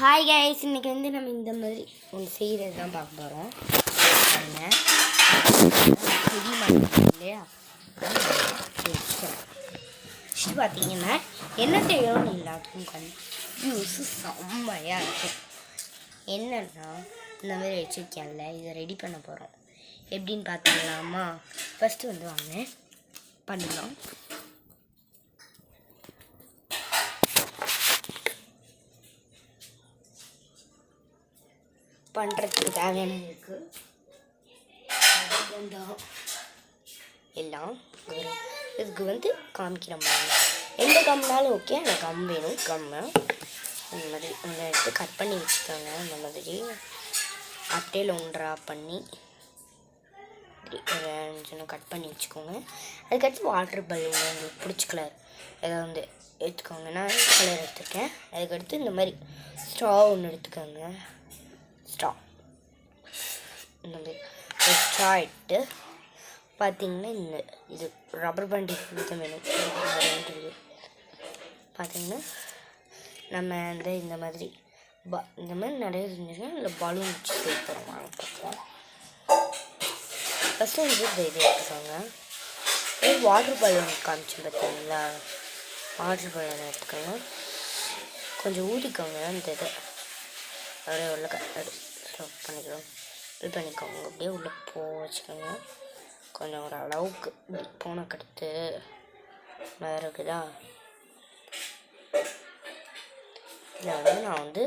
Hi guys, இன்றைக்கி வந்து நம்ம இந்த மாதிரி ஒன்று செய்கிறது தான் பார்க்க போகிறோம். செடி மரம் இல்லையா, ஃபஸ்ட்டு பார்த்தீங்கன்னா என்ன செய்யணும்னு எல்லாத்துக்கும் கன்ஃபியூஸு செம்மையாக இருக்கும். என்னன்னா இந்த மாதிரி வச்சுருக்கேன்ல, இதை ரெடி பண்ண போகிறோம். எப்படின்னு பார்த்துக்கலாமா? ஃபஸ்ட்டு வந்து வாங்க பண்ணலாம். பண்ணுறதுக்கு தேவையானது இருக்குது எல்லாம். இதுக்கு வந்து காமிக்கிற மாதிரி எந்த கம்னாலும் ஓகே. எனக்கு கம் வேணும். கம்மு இந்த மாதிரி ஒன்று எடுத்து கட் பண்ணி வச்சுக்கோங்க. இந்த மாதிரி அட்டையில் ஒன்றா பண்ணி கட் பண்ணி வச்சுக்கோங்க. அதுக்கடுத்து வாட்டர் பலூன் உங்களுக்கு பிடிச்ச கலர் ஏதாவது வந்து எடுத்துக்கோங்க. நான் கலர் எடுத்துருக்கேன். அதுக்கடுத்து இந்த மாதிரி ஸ்ட்ரா ஒன்று எடுத்துக்கோங்க. இந்த மாதிரி ஸ்ட்ரா எடுத்து பார்த்திங்கன்னா இந்த இது ரப்பர் பேண்ட் தான் வேணும். பார்த்திங்கன்னா நம்ம வந்து இந்த மாதிரி நிறைய செஞ்சுருக்கோம். இல்லை பலூன் வச்சு செய்ய போகிறோம். வாங்க பார்க்கலாம். ஃபஸ்ட்டு வந்து இது எடுத்துக்கோங்க. வாட்டர் பலூன் காமிச்சு பார்த்தீங்களா, வாட்டர் பலூன் எடுத்துக்கோங்க. கொஞ்சம் ஊதிக்கோங்க. இந்த இதை அப்படியே உள்ள பண்ணிக்கிறோம். இது பண்ணிக்கோங்க. அப்படியே உள்ளே வச்சுக்கோங்க. கொஞ்சம் ஒரு அளவுக்கு போனக்கடுத்து வேறு இருக்குதா, இதில் வந்து நான் வந்து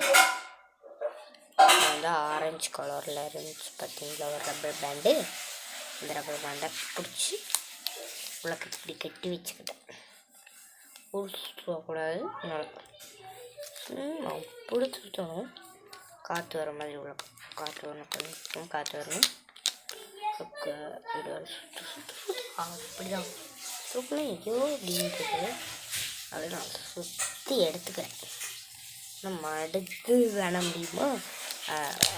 ஆரஞ்சு கலரில் இருந்துச்சு பார்த்தீங்களா ஒரு ரப்பர் பேண்டு. இந்த ரப்பர் பேண்டை பிடிச்சி உள்ள இப்படி கட்டி வச்சுக்கிட்டேன். ஊற்றக்கூடாது. நான் பிடிச்சிட்டோம். காற்று வர மாதிரி உள்ள காற்று வரணும். காற்று வரணும். அப்படிதான் சுற்றுனா ஐயோ அப்படின்றது. அதை நான் சுற்றி எடுத்துக்கிறேன். நம்ம அடுத்து வேண முடியுமா,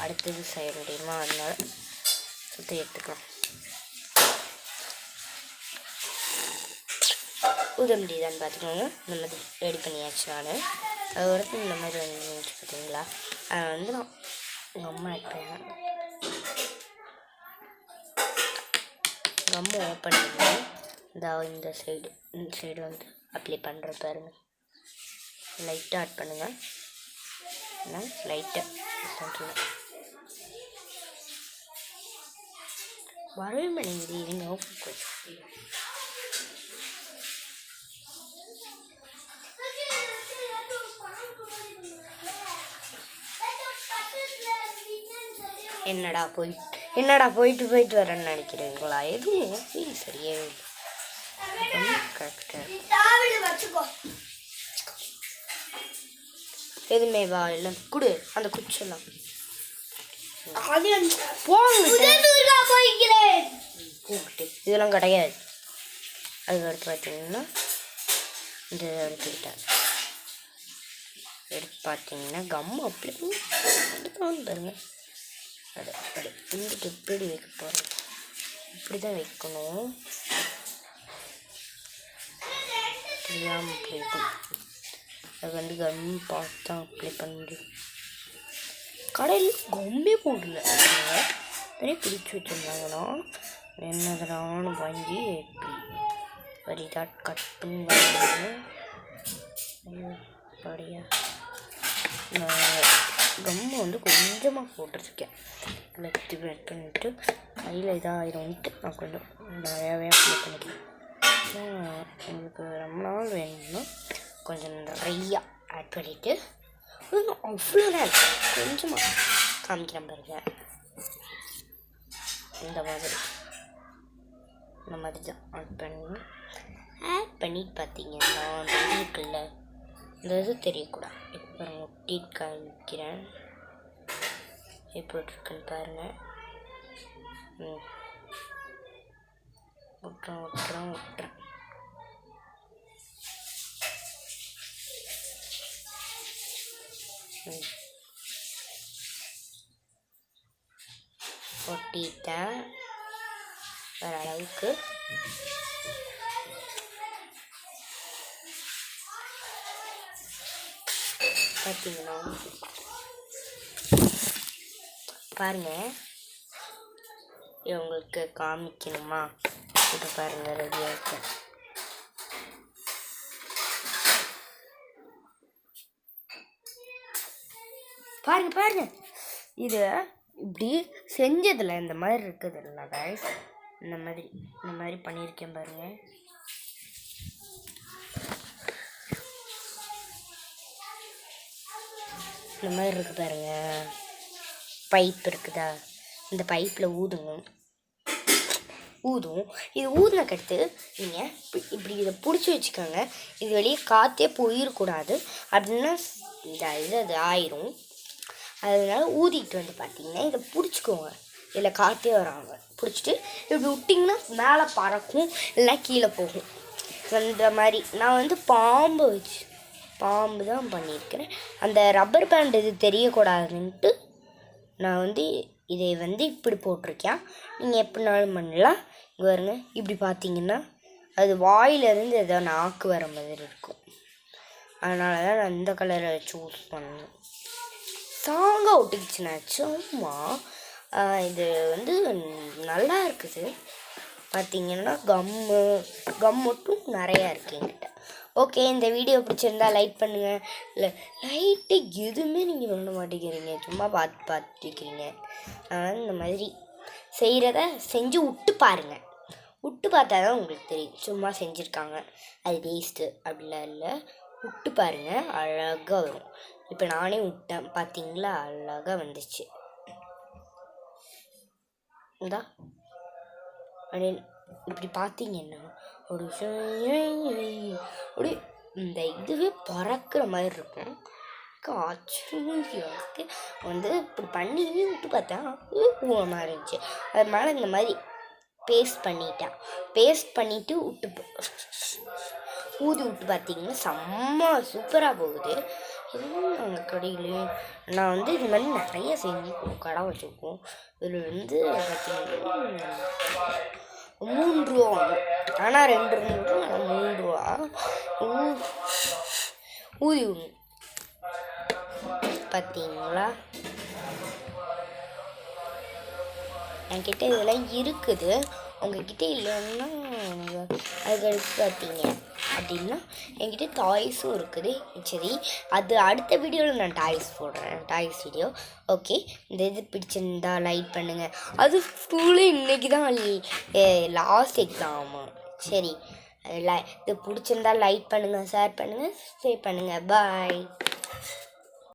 அடுத்தது செய்ய முடியுமா, அதனால சுற்றி எடுத்துக்கலாம். ஊத முடியுதான்னு பார்த்துக்கோங்க. இந்த மாதிரி ரெடி பண்ணியாச்சு. நான் அது வரைக்கும் இந்த மாதிரி வந்துச்சு பார்த்தீங்களா. அதை வந்து நான் எங்கள் அம்மா எடுப்பேன். கம்மு ஓப்பன் பண்ணி இந்த சைடு வந்து அப்ளை பண்ணுற பாருங்க. லைட்டாக ஆட் பண்ணுங்கள். லைட்டாக வரவே மாட்டேங்குது. இருங்க ஓப்பன். என்னடா போயிட்டு வரேன்னு நினைக்கிறீங்களா? எதுவும் சரியே எதுவுமே வா இல்லை கொடு அந்த குச்செல்லாம் போகிட்டு இதெல்லாம் கிடையாது. அதுக்கடுத்து பார்த்தீங்கன்னா இந்த எடுத்துக்கிட்டேன். எடுத்து பார்த்தீங்கன்னா கம் அப்படி பாருங்க. அது இங்கிட்டு எப்படி வைக்க போகிறோம், இப்படி தான் வைக்கணும். தெரியாமல் அப்படி இருக்கும். அது வந்து கம் பார்த்து தான் அப்ளை பண்ண முடியும். கடையில் கம்மே போடல, நிறைய பிடிச்சி வச்சுருந்தாங்கன்னா என்னதுனாலும் வாங்கி இப்படி தான் கட் பண்ணி படியா கம்மை வந்து கொஞ்சமாக போட்டிருக்கேன். எல்லாத்தையும் ஆட் பண்ணிவிட்டு கையில் இதாகிடும்ட்டு நான் கொஞ்சம் நிறையாவே அப்ளை பண்ணிக்கிறேன். உங்களுக்கு ரொம்ப நாள் வேணும்னா கொஞ்சம் நிறையா ஆட் பண்ணிவிட்டு அவ்வளோ தான் இருக்கும். கொஞ்சமாக காமிக்கிறேன் பாருங்க. இந்த மாதிரி தான் ஆட் பண்ணிட்டு பார்த்தீங்கன்னா இருக்குல்ல, இந்த இது தெரியக்கூடாது. இப்போ ஒட்டி காமிக்கிறேன். எப்படி இருக்குன்னு பாருங்கள். விட்டுறேன். ஒட்டிட்டேன் வேறு அளவுக்கு. பார்த்தீங்கன்னா பாருங்கள், உங்களுக்கு காமிக்கணுமா? இப்போ பாருங்கள், ரெடியாக இருக்கேன். பாருங்க, இது இப்படி செஞ்சதில் இந்த மாதிரி இருக்குதுல்ல கைஸ், இந்த மாதிரி பண்ணியிருக்கேன் பாருங்கள். இந்த மாதிரி இருக்குது பாருங்க. பைப் இருக்குதா, இந்த பைப்பில் ஊதும். இது ஊதுனக்கடுத்து நீங்கள் இப்படி இதை பிடிச்சி வச்சுக்கோங்க. இது வெளியே காற்றே போயிடக்கூடாது, அப்படின்னா அது ஆயிரும். அதனால ஊதிட்டு வந்து பார்த்தீங்கன்னா இதை பிடிச்சிக்கோங்க, இதில் காற்றே வராங்க. பிடிச்சிட்டு இப்படி விட்டிங்கன்னா மேலே பறக்கும், இல்லைனா கீழே போகும். அந்த மாதிரி நான் வந்து பாம்பு தான் பண்ணியிருக்கிறேன். அந்த ரப்பர் பேண்ட் இது தெரியக்கூடாதுன்ட்டு நான் வந்து இதை வந்து இப்படி போட்டிருக்கேன். நீங்கள் எப்படினாலும் பண்ணலாம். இங்கே வருங்க, இப்படி பார்த்தீங்கன்னா அது வாயிலிருந்து ஏதோ நாக்கு வர மாதிரி இருக்கும். அதனால தான் நான் இந்த கலரை சூஸ் பண்ணேன். ஸ்ட்ராங்காக ஒட்டிக்கிச்சுன்னா சும்மா இது வந்து நல்லா இருக்குது. பார்த்தீங்கன்னா கம் மட்டும் நிறையா இருக்குது என்கிட்ட. ஓகே, இந்த வீடியோ பிடிச்சிருந்தா லைக் பண்ணுங்கள். இல்லை லைட்டு எதுவுமே நீங்கள் பண்ண மாட்டேங்கிறீங்க, சும்மா பார்த்துக்கிறீங்க. இந்த மாதிரி செய்கிறத செஞ்சு விட்டு பாருங்கள். விட்டு பார்த்தா தான் உங்களுக்கு தெரியும். சும்மா செஞ்சுருக்காங்க அது வேஸ்ட்டு அப்படிலாம் இல்லை. விட்டு பாருங்கள், அழகாக வரும். இப்போ நானே விட்டேன், பார்த்தீங்களா, அழகாக வந்துச்சு. இந்தா அப்படி இப்படி பார்த்தீங்கன்னா அப்படி இந்த இதுவே பறக்கிற மாதிரி இருக்கும். ஆச்சரியமாக வந்து இப்படி பண்ணி விட்டு பார்த்தா மாதிரி இருந்துச்சு. அது மேலே இந்த மாதிரி பேஸ்ட் பண்ணிவிட்டு ஊதி விட்டு பார்த்தீங்கன்னா செம்ம சூப்பராக போகுது. இதுவும் நாங்கள் கடையிலையும் நான் வந்து இது மாதிரி நிறைய செஞ்சு கடை வச்சுருக்கோம். இதில் வந்து பார்த்தீங்கன்னா 3 ரூபா வாங்கும், ஆனால் 2 ரூபா 3 ரூபா ஊதி விடணும். பார்த்தீங்களா, என்கிட்ட இதெல்லாம் இருக்குது. உங்ககிட்ட இல்லைன்னா அதுக்கடுத்து பார்த்தீங்க அப்படின்னா என்கிட்ட டாய்ஸும் இருக்குது. சரி, அது அடுத்த வீடியோவில் நான் டாய்ஸ் போடுறேன், டாய்ஸ் வீடியோ. ஓகே, இந்த இது பிடிச்சிருந்தா லைக் பண்ணுங்கள். அது ஸ்கூலு இன்றைக்கி தான் லாஸ்ட் எக்ஸாமு. சரி, இது பிடிச்சிருந்தா லைக் பண்ணுங்கள், ஷேர் பண்ணுங்கள், சப்ஸ்கிரைப் பண்ணுங்கள். பாய்.